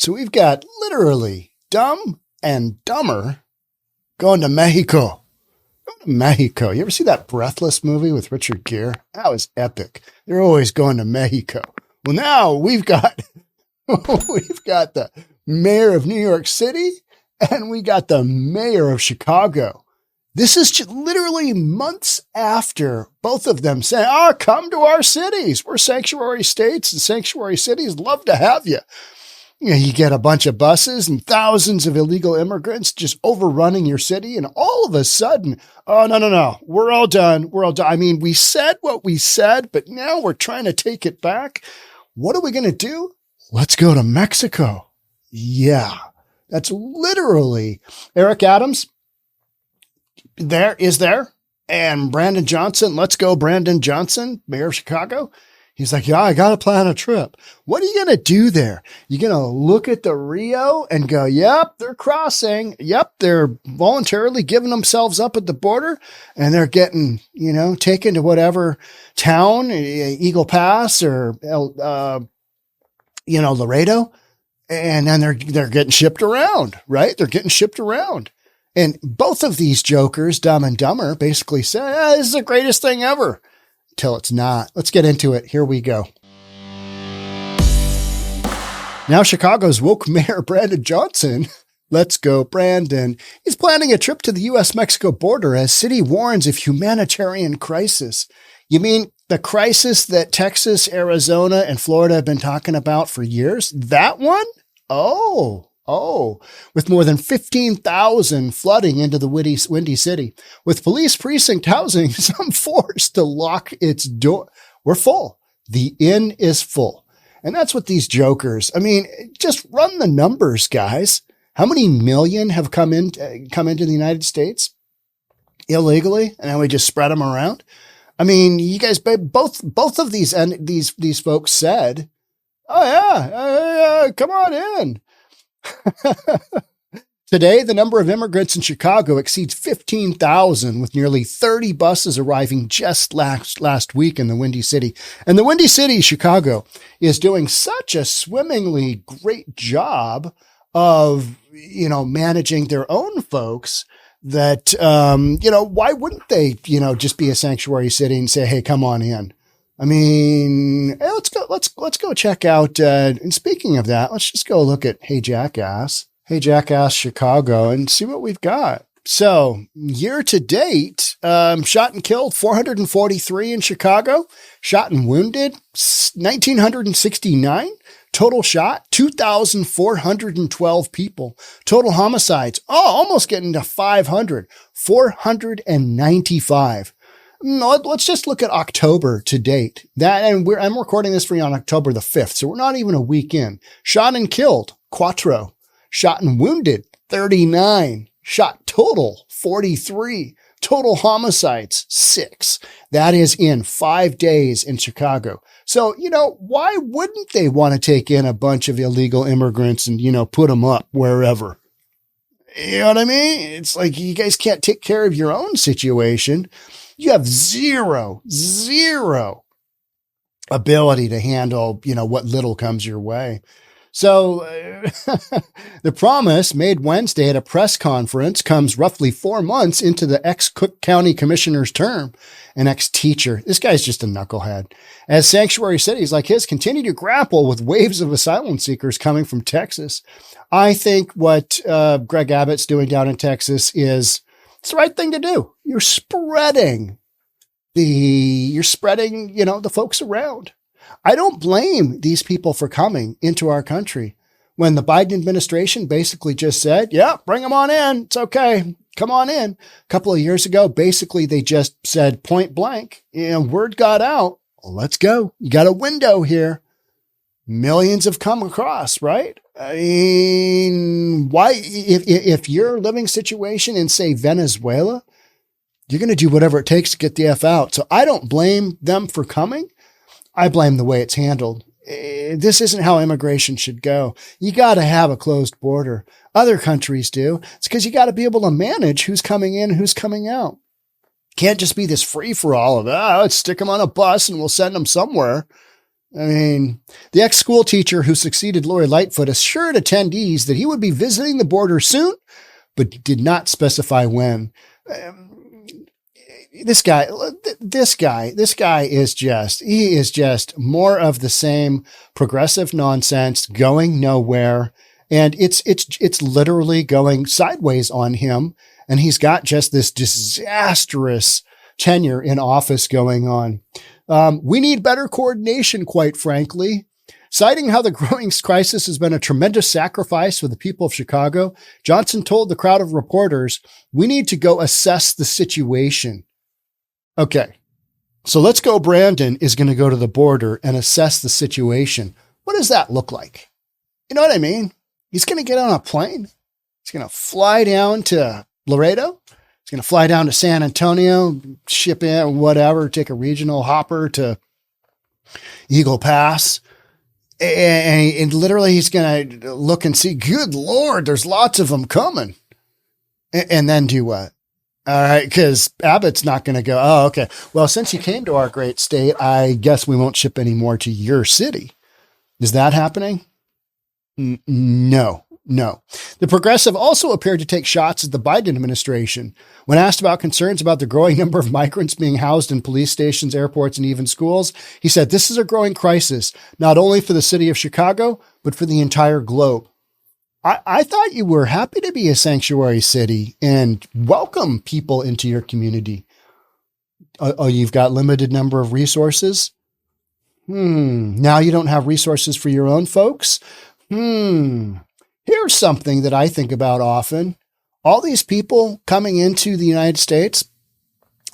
So we've got literally Dumb and Dumber going to Mexico. Going to Mexico. You ever see that Breathless movie with Richard Gere? That was epic. They're always going to Mexico. Well, now we've got the mayor of New York City and we got the mayor of Chicago. This is just literally months after both of them saying, come to our cities. We're sanctuary states and sanctuary cities. Love to have you. You get a bunch of buses and thousands of illegal immigrants just overrunning your city. And all of a sudden, no. We're all done. I mean, we said what we said, but now we're trying to take it back. What are we going to do? Let's go to Mexico. Yeah, that's literally Eric Adams. There. And Brandon Johnson, let's go Brandon Johnson, mayor of Chicago. He's like, yeah, I got to plan a trip. What are you going to do there? You're going to look at the Rio and go, yep, they're crossing. Yep, they're voluntarily giving themselves up at the border and they're getting, taken to whatever town, Eagle Pass or, Laredo. And then they're getting shipped around, right? They're getting shipped around. And both of these jokers, Dumb and Dumber, basically say, this is the greatest thing ever. Till it's not. Let's get into it. Here we go. Now Chicago's woke mayor, Brandon Johnson. Let's go, Brandon. He's planning a trip to the U.S.-Mexico border as city warns of humanitarian crisis. You mean the crisis that Texas, Arizona, and Florida have been talking about for years? That one? Oh, with more than 15,000 flooding into the Windy City, with police precinct housing some forced to lock its door. We're full. The inn is full. And that's what these jokers, just run the numbers, guys. How many million have come into the United States illegally? And then we just spread them around. You guys, both of these folks said, come on in. Today, the number of immigrants in Chicago exceeds 15,000, with nearly 30 buses arriving just last week in the Windy City. And the Windy City, Chicago, is doing such a swimmingly great job of, managing their own folks that, why wouldn't they, just be a sanctuary city and say, hey, come on in? Hey, let's go check out, and speaking of that, let's just go look at Hey Jackass Chicago and see what we've got. So year to date, shot and killed 443 in Chicago, shot and wounded 1,969, total shot 2,412 people, total homicides, almost getting to 500, 495. Let's just look at October to date. I'm recording this for you on October the 5th, so we're not even a week in. Shot and killed, 4. Shot and wounded, 39. Shot total, 43. Total homicides, 6. That is in 5 days in Chicago. So, why wouldn't they want to take in a bunch of illegal immigrants and, put them up wherever? You know what I mean? It's like you guys can't take care of your own situation. You have zero ability to handle, what little comes your way. So the promise made Wednesday at a press conference comes roughly 4 months into the ex-Cook County commissioner's term. An ex-teacher. This guy's just a knucklehead. As sanctuary cities like his continue to grapple with waves of asylum seekers coming from Texas. I think what Greg Abbott's doing down in Texas is it's the right thing to do. You're spreading, the folks around. I don't blame these people for coming into our country when the Biden administration basically just said, yeah, bring them on in. It's okay. Come on in. A couple of years ago, basically they just said point blank, word got out. Let's go. You got a window here. Millions have come across, right? Why, if your living situation in, say, Venezuela, you're going to do whatever it takes to get the F out. So I don't blame them for coming. I blame the way it's handled. This isn't how immigration should go. You got to have a closed border. Other countries do. It's because you got to be able to manage who's coming in and who's coming out. Can't just be this free for all of let's stick them on a bus and we'll send them somewhere. I mean, the ex-school teacher who succeeded Lori Lightfoot assured attendees that he would be visiting the border soon, but did not specify when. This guy is just more of the same progressive nonsense going nowhere. And it's literally going sideways on him. And he's got just this disastrous tenure in office going on. We need better coordination, quite frankly. Citing how the growing crisis has been a tremendous sacrifice for the people of Chicago, Johnson told the crowd of reporters, "We need to go assess the situation." Okay, so Let's Go Brandon is going to go to the border and assess the situation. What does that look like? You know what I mean? He's going to get on a plane. He's going to fly down to Laredo. He's going to fly down to San Antonio, ship in, whatever, take a regional hopper to Eagle Pass. And literally he's going to look and see, good Lord, there's lots of them coming. And then do what? All right, because Abbott's not going to go, oh, okay. Well, since you came to our great state, I guess we won't ship any more to your city. Is that happening? No. The progressive also appeared to take shots at the Biden administration. When asked about concerns about the growing number of migrants being housed in police stations, airports, and even schools, he said, "This is a growing crisis, not only for the city of Chicago, but for the entire globe." I thought you were happy to be a sanctuary city and welcome people into your community. Oh, you've got limited number of resources? Now you don't have resources for your own folks? Here's something that I think about often. All these people coming into the United States,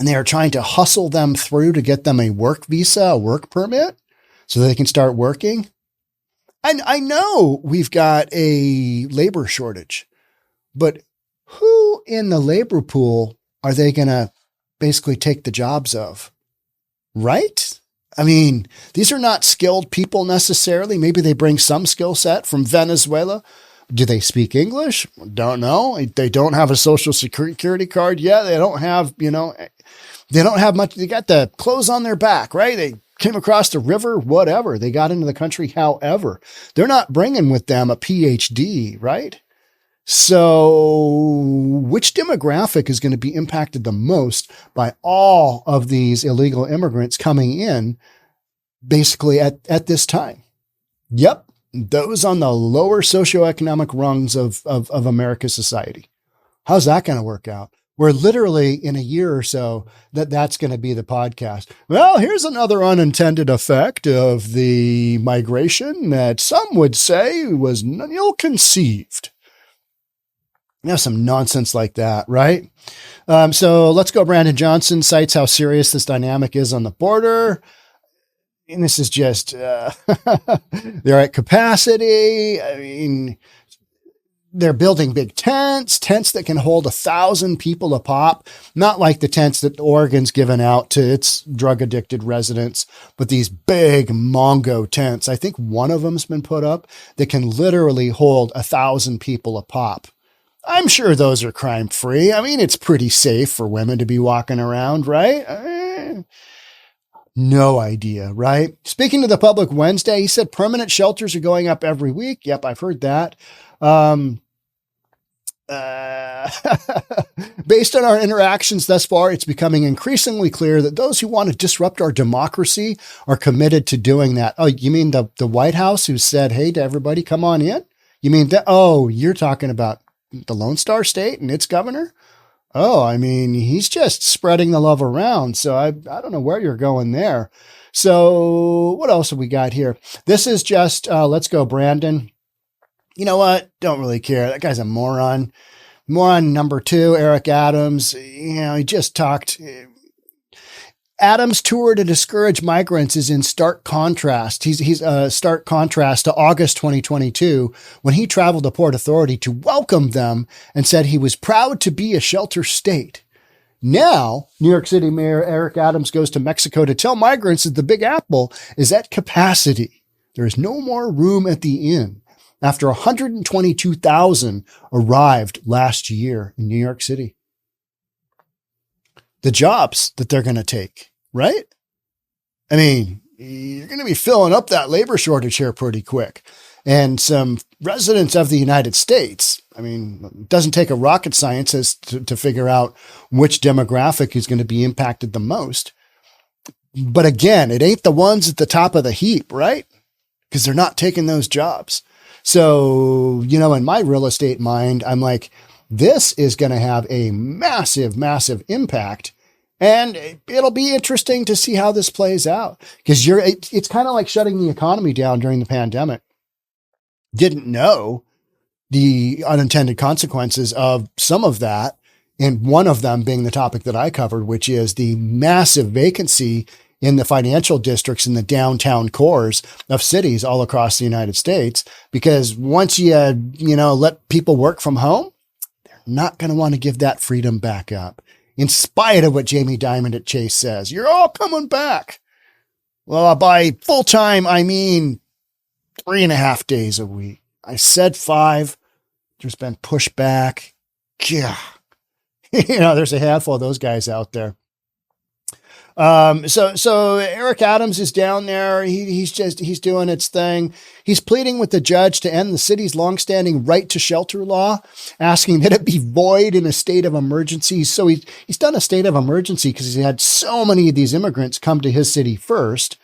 and they are trying to hustle them through to get them a work visa, a work permit, so they can start working. And I know we've got a labor shortage, but who in the labor pool are they going to basically take the jobs of? Right? I mean, these are not skilled people necessarily. Maybe they bring some skill set from Venezuela. Do they speak English? Don't know. They don't have a social security card yet. They don't have, they don't have much. They got the clothes on their back, right? They came across the river, whatever. They got into the country, however. They're not bringing with them a PhD, right? So which demographic is going to be impacted the most by all of these illegal immigrants coming in basically at this time? Yep. Those on the lower socioeconomic rungs of America's society. How's that going to work out? We're literally in a year or so that's going to be the podcast. Well, here's another unintended effect of the migration that some would say was ill-conceived. Some nonsense like that, right? So Let's Go Brandon Johnson cites how serious this dynamic is on the border. And this is just, they're at capacity. I mean, they're building big tents that can hold 1,000 people a pop, not like the tents that Oregon's given out to its drug addicted residents, but these big Mongo tents. I think one of them's been put up that can literally hold 1,000 people a pop. I'm sure those are crime free. I mean, it's pretty safe for women to be walking around, right? No idea, right? Speaking to the public Wednesday, he said permanent shelters are going up every week. Yep, I've heard that. Based on our interactions thus far, it's becoming increasingly clear that those who want to disrupt our democracy are committed to doing that. Oh, you mean the White House who said, hey, to everybody, come on in? You mean that? Oh, you're talking about the Lone Star State and its governor? Oh, I mean, he's just spreading the love around. So I don't know where you're going there. So what else have we got here? This is just, Let's Go Brandon. You know what? Don't really care. That guy's a moron. Moron number 2, Eric Adams. He just talked. Adams' tour to discourage migrants is in stark contrast. He's stark contrast to August 2022, when he traveled to Port Authority to welcome them and said he was proud to be a shelter state. Now, New York City Mayor Eric Adams goes to Mexico to tell migrants that the Big Apple is at capacity. There is no more room at the inn after 122,000 arrived last year in New York City. The jobs that they're going to take, right? I mean, you're going to be filling up that labor shortage here pretty quick. And some residents of the United States, I mean, it doesn't take a rocket scientist to figure out which demographic is going to be impacted the most. But again, it ain't the ones at the top of the heap, right? Because they're not taking those jobs. So, in my real estate mind, I'm like, this is going to have a massive, massive impact. And it'll be interesting to see how this plays out. Because it's kind of like shutting the economy down during the pandemic. Didn't know the unintended consequences of some of that. And one of them being the topic that I covered, which is the massive vacancy in the financial districts in the downtown cores of cities all across the United States. Because once you let people work from home, they're not going to want to give that freedom back up. In spite of what Jamie Dimon at Chase says, you're all coming back. Well, by full time, I mean 3.5 days a week. I said 5. There's been pushback. Yeah. There's a handful of those guys out there. So Eric Adams is down there. He's doing its thing. He's pleading with the judge to end the city's longstanding right to shelter law, asking that it be void in a state of emergency. So he's done a state of emergency because he had so many of these immigrants come to his city first.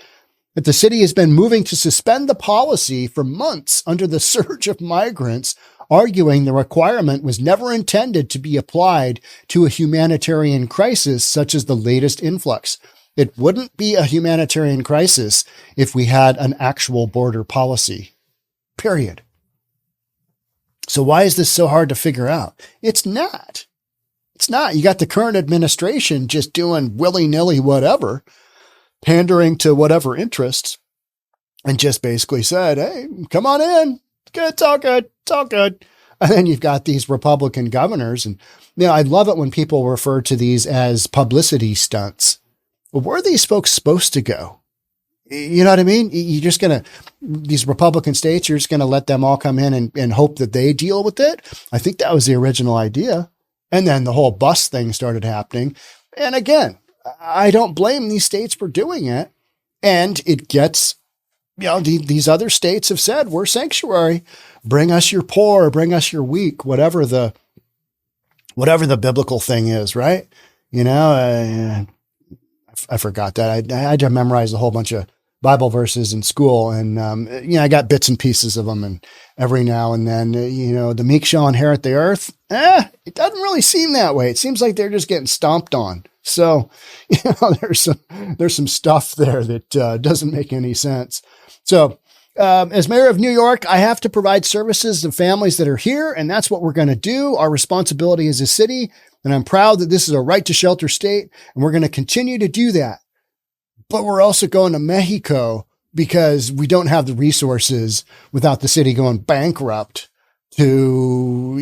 But the city has been moving to suspend the policy for months under the surge of migrants, arguing the requirement was never intended to be applied to a humanitarian crisis such as the latest influx. It wouldn't be a humanitarian crisis if we had an actual border policy. Period. So why is this so hard to figure out? It's not. It's not. You got the current administration just doing willy-nilly whatever, pandering to whatever interests, and just basically said, hey, come on in. It's all good. It's all good. And then you've got these Republican governors. And I love it when people refer to these as publicity stunts. Well, where are these folks supposed to go? You know what I mean? You're just going to, these Republican states, you're just going to let them all come in and hope that they deal with it. I think that was the original idea. And then the whole bus thing started happening. And again, I don't blame these states for doing it. And it gets, these other states have said, we're sanctuary. Bring us your poor, bring us your weak, whatever the biblical thing is, right? I forgot that. I had to memorize a whole bunch of Bible verses in school. And, I got bits and pieces of them. And every now and then, the meek shall inherit the earth. It doesn't really seem that way. It seems like they're just getting stomped on. So, there's some stuff there that doesn't make any sense. So, as mayor of New York, I have to provide services to families that are here, and that's what we're going to do. Our responsibility as a city, and I'm proud that this is a right to shelter state, and we're going to continue to do that. But we're also going to Mexico because we don't have the resources without the city going bankrupt to,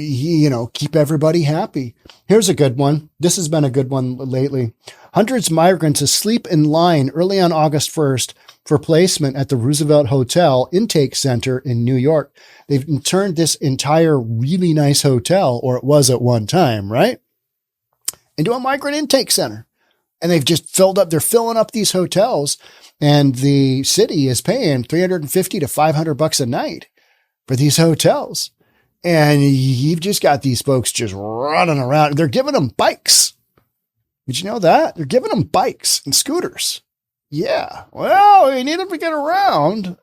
keep everybody happy. Here's a good one. This has been a good one lately. Hundreds of migrants asleep in line early on August 1st for placement at the Roosevelt Hotel Intake Center in New York. They've turned this entire really nice hotel, or it was at one time, right, into a migrant intake center. And they've just they're filling up these hotels, and the city is paying $350 to $500 a night for these hotels. And you've just got these folks just running around. They're giving them bikes. Did you know that? They're giving them bikes and scooters. Yeah. Well, you need them to get around.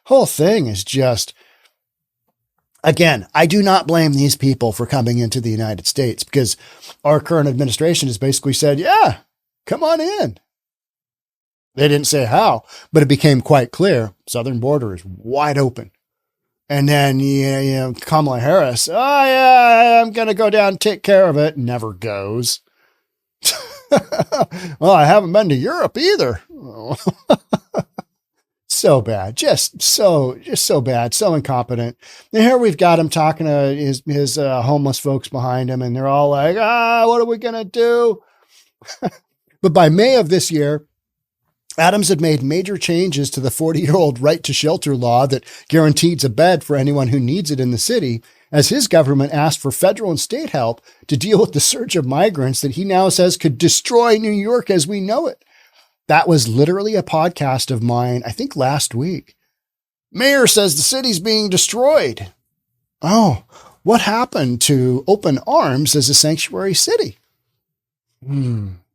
Whole thing is just, again, I do not blame these people for coming into the United States because our current administration has basically said, yeah, come on in. They didn't say how, but it became quite clear. Southern border is wide open. And then, Kamala Harris, oh yeah, I'm going to go down and take care of it. Never goes. Well, I haven't been to Europe either. So bad. Just so bad. So incompetent. And here we've got him talking to his homeless folks behind him, and they're all like, what are we going to do? But by May of this year, Adams had made major changes to the 40-year-old right to shelter law that guarantees a bed for anyone who needs it in the city, as his government asked for federal and state help to deal with the surge of migrants that he now says could destroy New York as we know it. That was literally a podcast of mine, I think last week. Mayor says the city's being destroyed. Oh, what happened to open arms as a sanctuary city?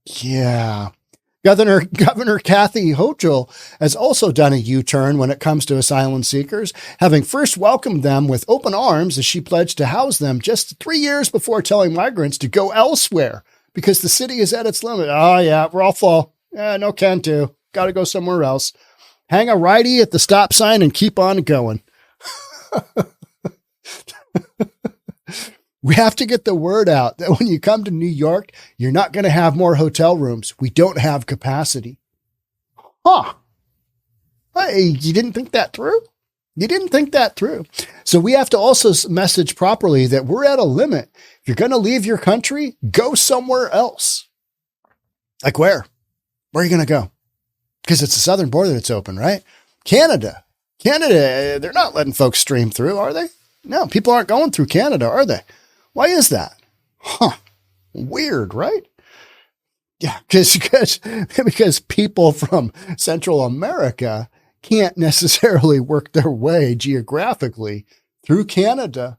Yeah. Governor Kathy Hochul has also done a U-turn when it comes to asylum seekers, having first welcomed them with open arms as she pledged to house them just 3 years before telling migrants to go elsewhere because the city is at its limit. Oh, yeah, we're all full. Yeah, no can do. Got to go somewhere else. Hang a righty at the stop sign and keep on going. We have to get the word out that when you come to New York, you're not going to have more hotel rooms. We don't have capacity. Huh. Hey, you didn't think that through? You didn't think that through. So we have to also message properly that we're at a limit. If you're going to leave your country, go somewhere else. Like where? Where are you going to go? Because it's the southern border that's open, right? Canada, they're not letting folks stream through, are they? No, people aren't going through Canada, are they? Why is that? Huh. Weird, right? Yeah, because people from Central America can't necessarily work their way geographically through Canada.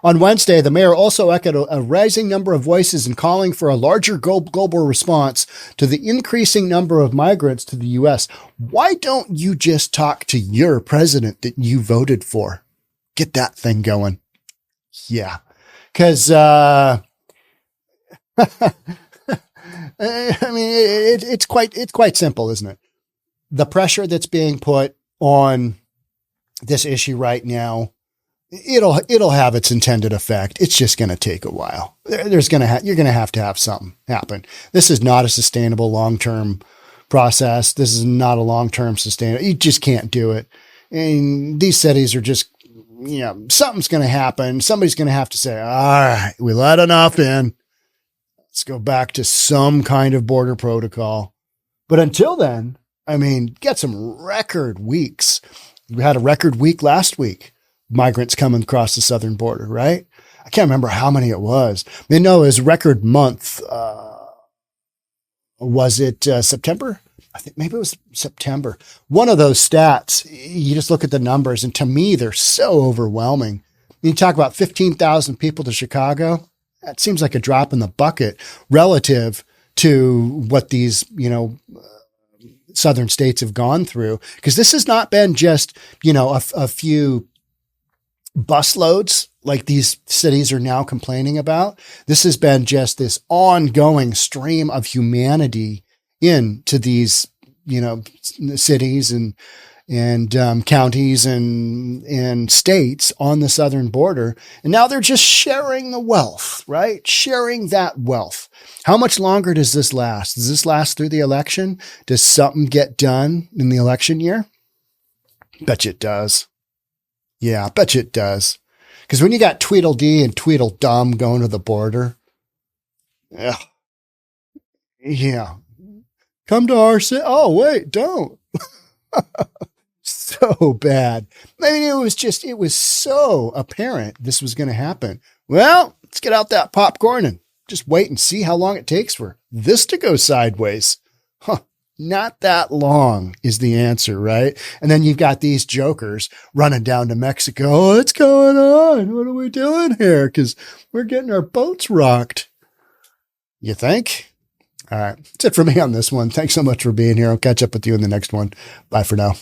On Wednesday, the mayor also echoed a rising number of voices in calling for a larger global response to the increasing number of migrants to the U.S. Why don't you just talk to your president that you voted for? Get that thing going. Yeah. Because, I mean, it's quite simple, isn't it? The pressure that's being put on this issue right now, it'll have its intended effect. It's just going to take a while. You're going to have something happen. This is not a sustainable long-term process. This is not a long-term sustainable. You just can't do it. And these cities are just, something's going to happen. Somebody's going to have to say, all right, we let enough in. Let's go back to some kind of border protocol. But until then, I mean, get some record weeks. We had a record week last week. Migrants coming across the southern border, right? I can't remember how many it was. They know it was record month. Was it September? I think maybe it was September. One of those stats, you just look at the numbers, and to me, they're so overwhelming. You talk about 15,000 people to Chicago. That seems like a drop in the bucket relative to what these, southern states have gone through. Because this has not been just, a few busloads like these cities are now complaining about. This has been just this ongoing stream of humanity into these, cities and counties and states on the southern border. And now they're just sharing the wealth, right? Sharing that wealth. How much longer does this last? Does this last through the election? Does something get done in the election year? Bet you it does. Yeah, I bet you it does. Because when you got Tweedledee and Tweedledum going to the border, yeah. Come to our city. Oh, wait, don't. So bad. I mean, it was so apparent this was going to happen. Well, let's get out that popcorn and just wait and see how long it takes for this to go sideways. Not that long is the answer, right? And then you've got these jokers running down to Mexico. Oh, what's going on? What are we doing here? Because we're getting our boats rocked. You think? All right. That's it for me on this one. Thanks so much for being here. I'll catch up with you in the next one. Bye for now.